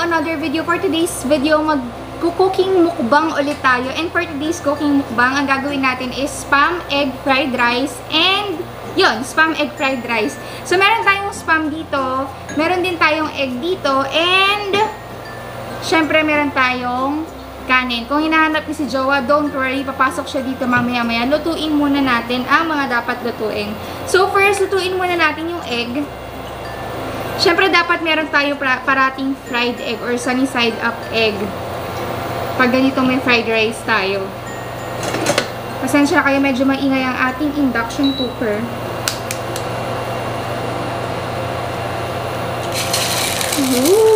another video. For today's video, mag-cooking mukbang ulit tayo. And for today's cooking mukbang, ang gagawin natin is spam egg fried rice and yun, spam egg fried rice. So, meron tayong spam dito, meron din tayong egg dito, and syempre meron tayong kanin. Kung hinahanap niyo si Jowa, don't worry, papasok siya dito mamaya-maya. Lutuin muna natin ang mga dapat lutuin. So, first, lutuin muna natin yung egg. Syempre, dapat meron tayo parating fried egg or sunny side up egg. Pag ganito may fried rice tayo. Pasensya na kayo, medyo maingay ang ating induction cooker. Ooh.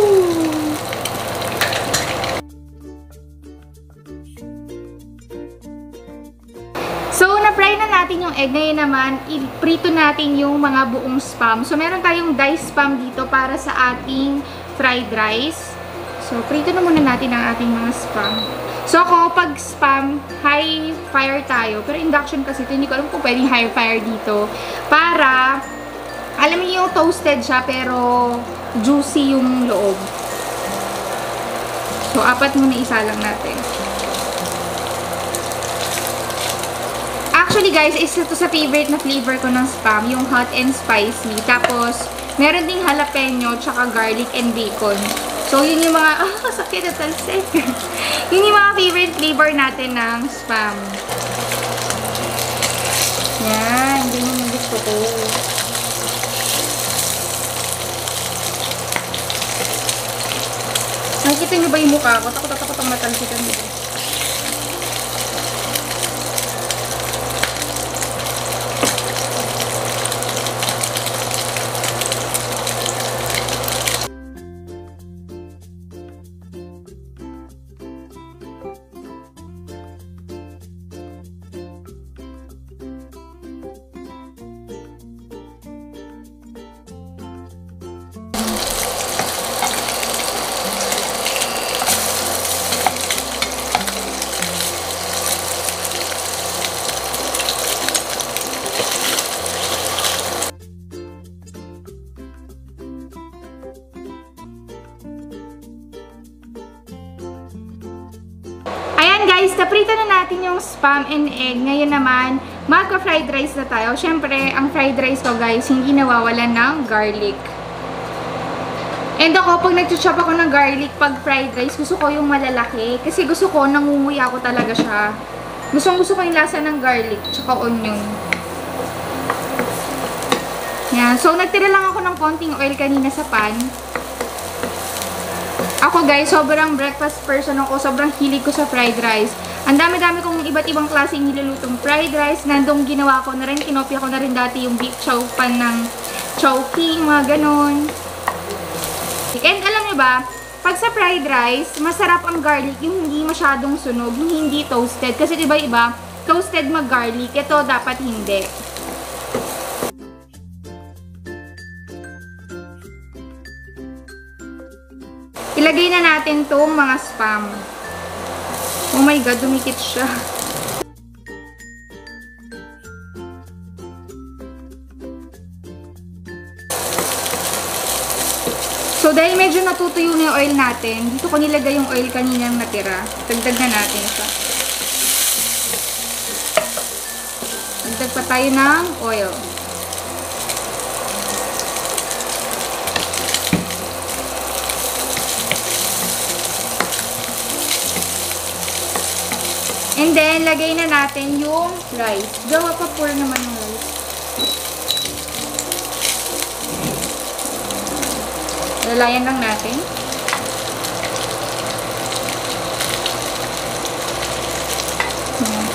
So, na-fry na natin yung egg. Ngayon naman, i-prito natin yung mga buong spam. So, meron tayong diced spam dito para sa ating fried rice. So, prito na muna natin ang ating mga spam. So, ako, pag spam, high fire tayo. Pero induction kasi ito, hindi ko alam kung pwedeng high fire dito. Para, alam niyo yung toasted siya, pero juicy yung loob. So, 4 muna isa lang natin. Actually, guys, isa to sa favorite na flavor ko ng spam, yung hot and spicy. Tapos, meron ding jalapeno, tsaka garlic and bacon. So, yun yung mga, sakit na talsik. Yun yung mga favorite flavor natin ng spam. Yan, ganyan yung gusto ko. Nakikita nyo ba yung mukha ko? Takot-takot ang matalsikan nyo. Guys, naprito na natin yung spam and egg. Ngayon naman, magka-fried rice na tayo. Siyempre, ang fried rice ko, guys, hindi nawawalan ng garlic. And ako, pag nag-chop ako ng garlic pag fried rice, gusto ko yung malalaki. Kasi gusto ko, nangunguya ko talaga siya. Gusto ko yung lasa ng garlic, tsaka onion. Yan. So, nagtira lang ako ng konting oil kanina sa pan. Ako, guys, sobrang breakfast person ako. Sobrang hilig ko sa fried rice. Ang dami-dami kong iba't ibang klaseng nilulutong fried rice. Nandong ginawa ko na rin. Kinopia ko na rin dati yung beef chow pan ng Chowking, mga ganon. And alam nyo ba, pag sa fried rice, masarap ang garlic yung hindi masyadong sunog, yung hindi toasted. Kasi diba iba, toasted mag-garlic. Ito dapat hindi. Ilagay na natin tong mga spam. Oh my God, dumikit siya. So, dahil medyo natutuyo na yung oil natin, dito ko nilagay yung oil kaninang natira. Dagdag na natin siya. Dagdag pa tayo ng oil. And then, lagay na natin yung rice. Gawa pa pour naman yung rice. Lalayan lang natin.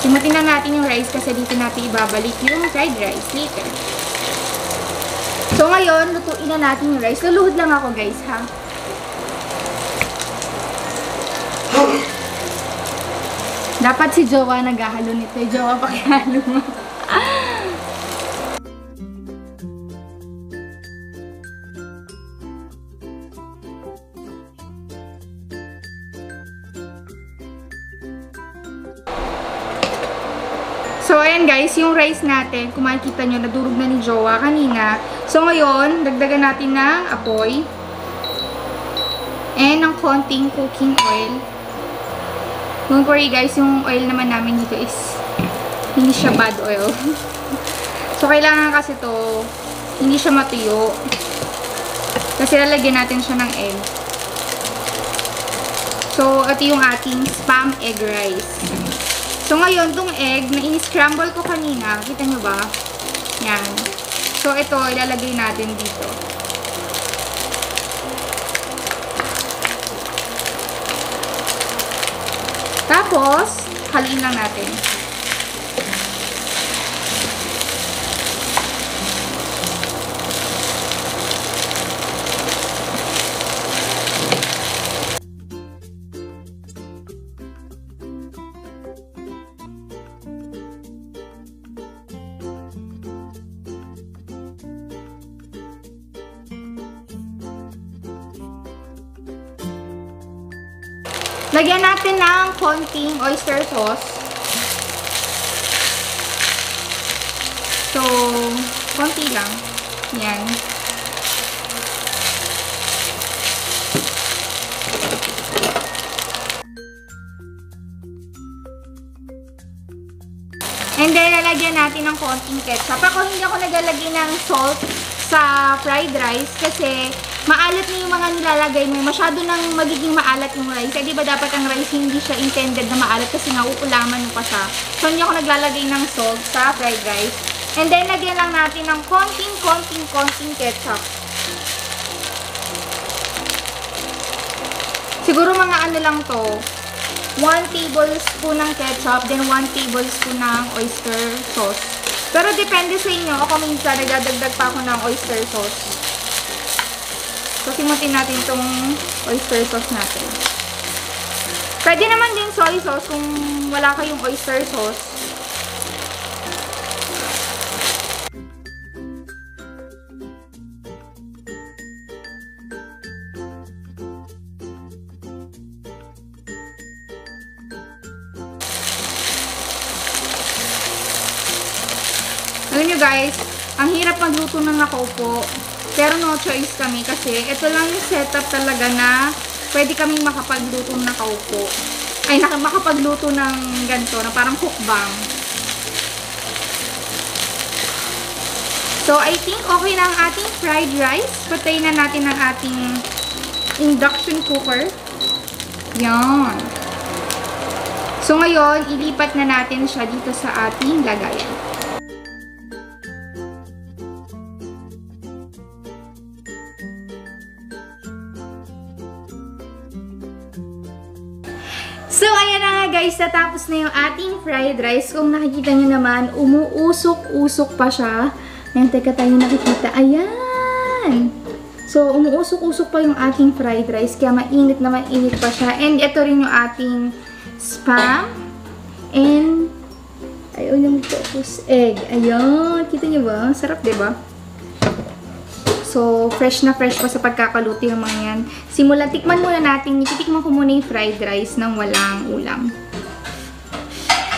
Simutin lang natin yung rice kasi dito natin ibabalik yung fried rice later. So, ngayon, lutuin na natin yung rice. Luluhod lang ako, guys, ha? Dapat si Jowa naghahalo nito. Jowa, pakihalo mo. So, ayan guys, yung rice natin, kung makikita nyo, nadurog na ni Jowa kanina. So, ngayon, dagdagan natin ng apoy. And ng konting cooking oil. Don't worry guys, yung oil naman namin dito is hindi siya bad oil. So, kailangan kasi to hindi siya matuyo. Kasi lalagyan natin siya ng egg. So, ito yung ating spam egg rice. So, ngayon, itong egg na in-scramble ko kanina, kita nyo ba? Yan. So, ito, ilalagay natin dito. Tapos, haluin lang natin. Lagyan natin ng konting oyster sauce. So, konti lang. Yan. And then, lalagyan natin ng konting ketchup. Ako, hindi ako naglalagay ng salt sa fried rice kasi maalat na yung mga nilalagay mo. Masyado nang magiging maalat yung rice. Eh, di ba dapat ang rice hindi siya intended na maalat kasi nga uulaman mo pa siya. So, hindi ako naglalagay ng salt sa fried rice. And then, lagyan lang natin ng konting ketchup. Siguro mga ano lang to. 1 tablespoon ng ketchup, then 1 tablespoon ng oyster sauce. Pero depende sa inyo. Ako minsan, nagdadagdag pa ako ng oyster sauce. So, simutin natin itong oyster sauce natin. Pwede naman din soy sauce kung wala kayong oyster sauce. Alam nyo guys, ang hirap magluto ng nakaupo. Pero no choice kami kasi ito lang yung setup talaga na pwede kaming makapagluto ng nakaupo. Ay, makapagluto ng ganito, na parang mukbang. So, I think okay na ang ating fried rice. Patayin na natin ang ating induction cooker. Yan. So, ngayon, ilipat na natin siya dito sa ating lagayan. So, ayan na nga guys, natapos na yung ating fried rice. Kung nakikita nyo naman, umuusok-usok pa siya. Ayan, teka tayo nakikita. Ayan! So, umuusok-usok pa yung ating fried rice. Kaya mainit na mainit pa siya. And ito rin yung ating spam. And, ayun yung focus egg. Ayan, kita nyo ba? Sarap, diba? So, fresh na fresh pa sa pagkakaluto yung mga yan. Simulan, tikman muna natin. Titikman ko muna yung fried rice ng walang ulam.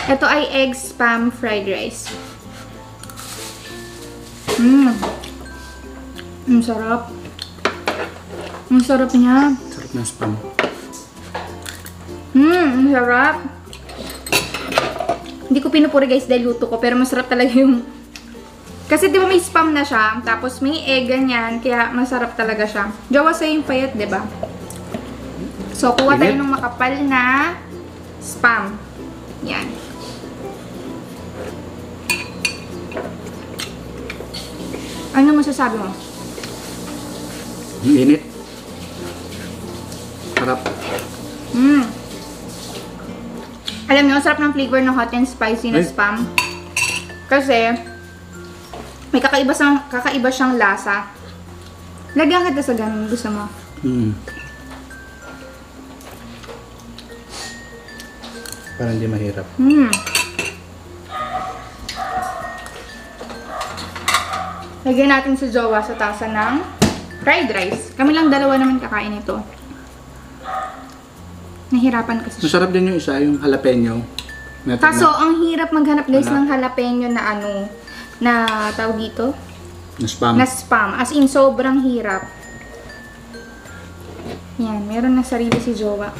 Ito ay egg spam fried rice. Sarap. Ang sarap niya. Sarap ng spam. Ang sarap. Hindi ko pinupuri guys dahil luto ko, pero masarap talaga yung... Kasi di ba may spam na siya, tapos may egg, ganyan, kaya masarap talaga siya. Jawa sa yung payat, di ba? So, kuha tayo ng makapal na spam. Yan. Ano masasabi mo? Init. Sarap. Alam niyo, sarap ng flavor ng hot and spicy na spam. Kasi, may kakaiba siyang lasa. Lagyan kita sa ganun. Gusto mo? Parang hindi mahirap. Lagyan natin sa jowa sa tasa ng fried rice. Kami lang dalawa naman kakain ito. Nahirapan kasi siya. Masarap din yung isa, yung jalapeno. Kaso, ang hirap maghanap guys ng jalapeno na ano, na tawag dito? Na spam. Na spam. As in, sobrang hirap. Yan, meron na sarili si Jowa.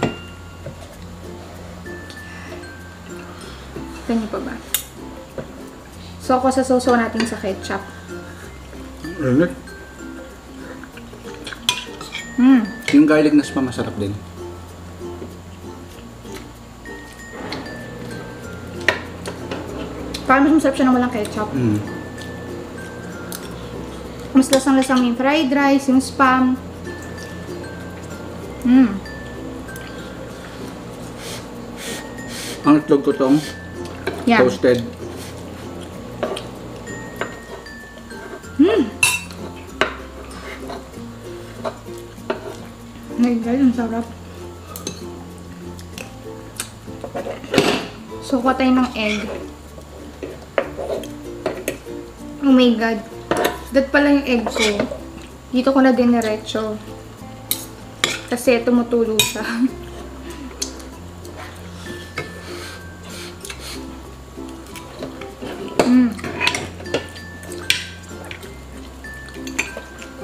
Ganyan pa ba? So, ako sa sausaw natin sa ketchup. Really? Hmm. Yung garlic na spam masarap din. Parang mas masarap siya na walang ketchup. Mm. Mas lasang-lasang yung fried rice, yung spam. Hmm. Ang itlog ko tong Yan. toasted. My God, ang sarap. So, kuha tayo ng egg. Oh my God. Dat pala yung egg ko. Dito ko na diniretso. Kasi tumutulo siya.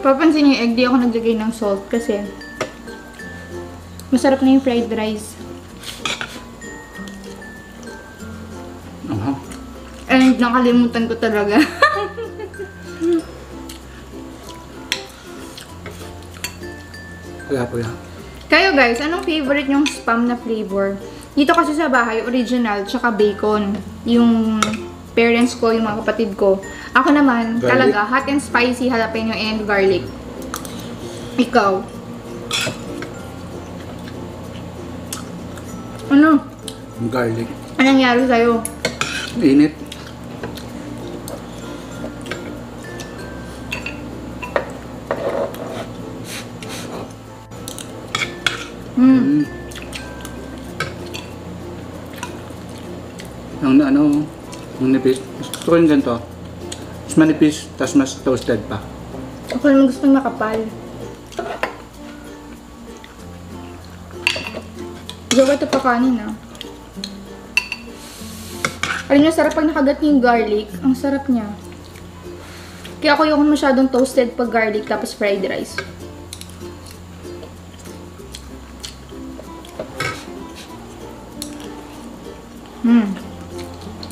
Papansin niyo yung egg, di ako naglagay ng salt kasi masarap na yung fried rice. And nakalimutan ko talaga. Kaya po yan. Kayo guys, anong favorite nyong spam na flavor? Dito kasi sa bahay, original, tsaka bacon. Yung parents ko, yung mga kapatid ko. Ako naman, Garlic? talaga, hot and spicy jalapeno and garlic. Ikaw? Ano? Yung garlic. Anong nangyari sa'yo? Init. Mm. Ang ano, ang nipis. Gusto ko yung ganito. Mas manipis, tas mas toasted pa. Ako naman gusto makapal. Gawa ito pa kanin ah. Alam niyo, sarap pag nakagat niyo yung garlic. Ang sarap niya. Kaya ako yung masyadong toasted pag garlic tapos fried rice.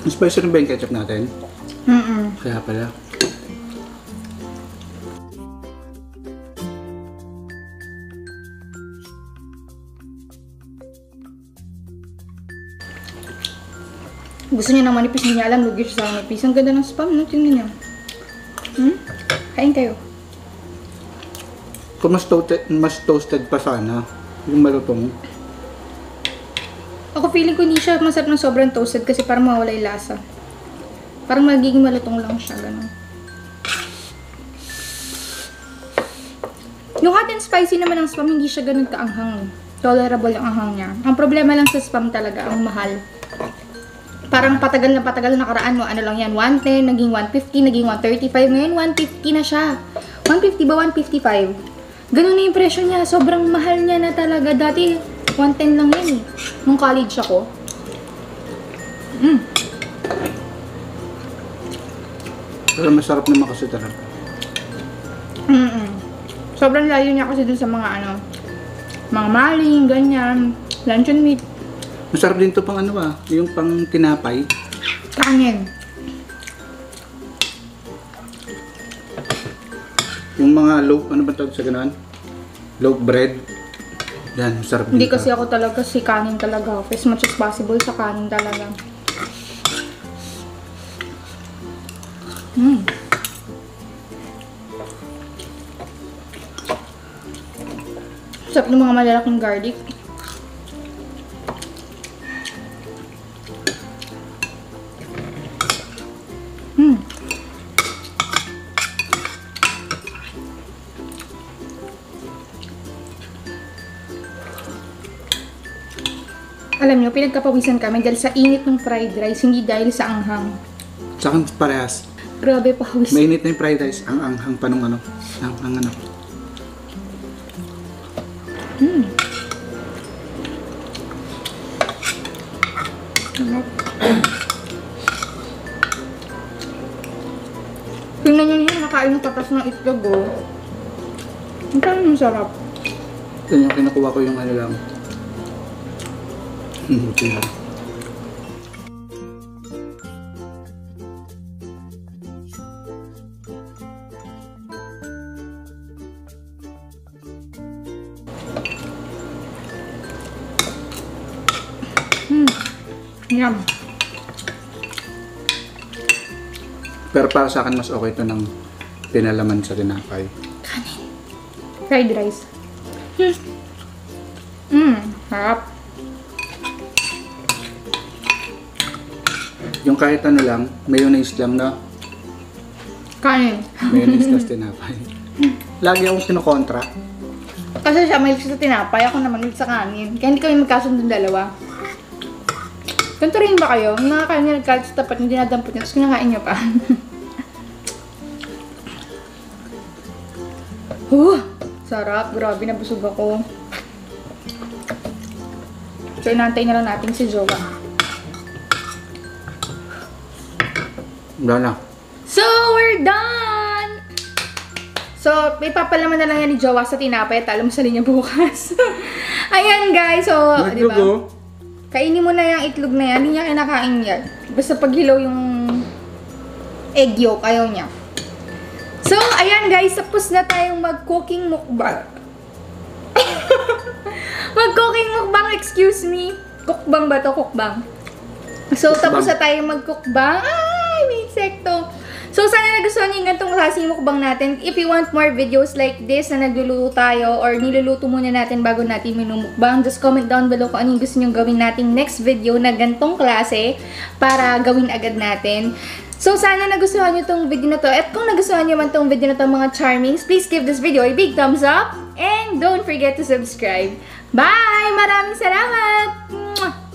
Spicy rin ba yung ketchup natin? Kaya pala. Gusto niya ng manipis, hindi niya alam. Lugi siya sa manipis. Ang ganda ng spam, no? Tingnan niyo. Kain kayo. Kung mas toasted pa sana, yung malutong. Ako feeling ko hindi siya masarap ng sobrang toasted kasi parang mawala yung lasa. Parang magiging malutong lang siya, gano'n. Yung hot and spicy naman ng spam, hindi siya ganun kaanghang. Tolerable yung anghang niya. Ang problema lang sa spam talaga, ang mahal. Parang patagal na nakaraan mo, ano lang yan, 110, naging 150, naging 135, ngayon 150 na siya. 150 ba, 155? Ganun na yung presyo niya, sobrang mahal niya na talaga. Dati, 110 lang yan eh, nung college ako. Pero masarap naman kasi talaga. Sobrang layo niya kasi dun sa mga ano, mga maling, ganyan, luncheon meat. Masarap din to pang ano yung pang tinapay. Kanin. Yung mga loaf, ano ba tawag sa gano'n? Loaf bread. Yan, masarap din. Hindi kasi ako talaga si kanin talaga. As much as possible sa kanin talaga. Sarap ng mga malalaking garlic. Alam nyo, pinagkapawisan kami dahil sa init ng fried rice, hindi dahil sa anghang. Tsaka parehas. Grabe, pawis. Mainit na yung fried rice. Ang anghang pa nung ano. Ang ano. Tingnan nyo yun, nakain ng tatas ng itlog, oh. Ang sarap. Yan yung kinukuha ko yung ano lang. Buti lang. Yum. Pero para sa akin, mas okay ito ng pinalaman sa tinapay. Fried rice. Harap. Yung kahit ano lang, mayonnaise lang na Kanin. mayonnaise tas tinapay. Lagi akong kinukontra. Kasi siya mahilig sa tinapay, ako naman mahilig sa kanin. Kaya hindi kami magkasundong dalawa. Ganito rin ba kayo? Nakakain niya nagkalat sa tapat niya, dinadampot niya, tapos kinakain niya pa. Sarap. Grabe, nabusog ako. So, inantay na lang natin si Jowa. Wala na. So, we're done! So, ipapalaman na lang yan ni Jowa sa tinapay at alam sa linya bukas. Ayan, guys. So, di ba? Kainin mo na yung itlog na yan. Hindi niya kinakain yan. Basta paghilaw yung egg yolk, ayaw niya. So, ayan guys. Tapos na tayong mag-cooking mukbang. Mag-cooking mukbang, excuse me. Cookbang ba to? Cookbang. So, tapos na tayong mag-cookbang. Ay, may insekto. So, sana nagustuhan niyo yung ganitong klaseng mukbang natin. If you want more videos like this na nagluluto tayo or niluluto muna natin bago natin minumukbang, just comment down below kung anong gusto niyo gawin nating next video na ganitong klase para gawin agad natin. So, sana nagustuhan niyo tong video na to. At kung nagustuhan niyo man tong video na to mga charmings, please give this video a big thumbs up and don't forget to subscribe. Bye! Maraming salamat! Mwah!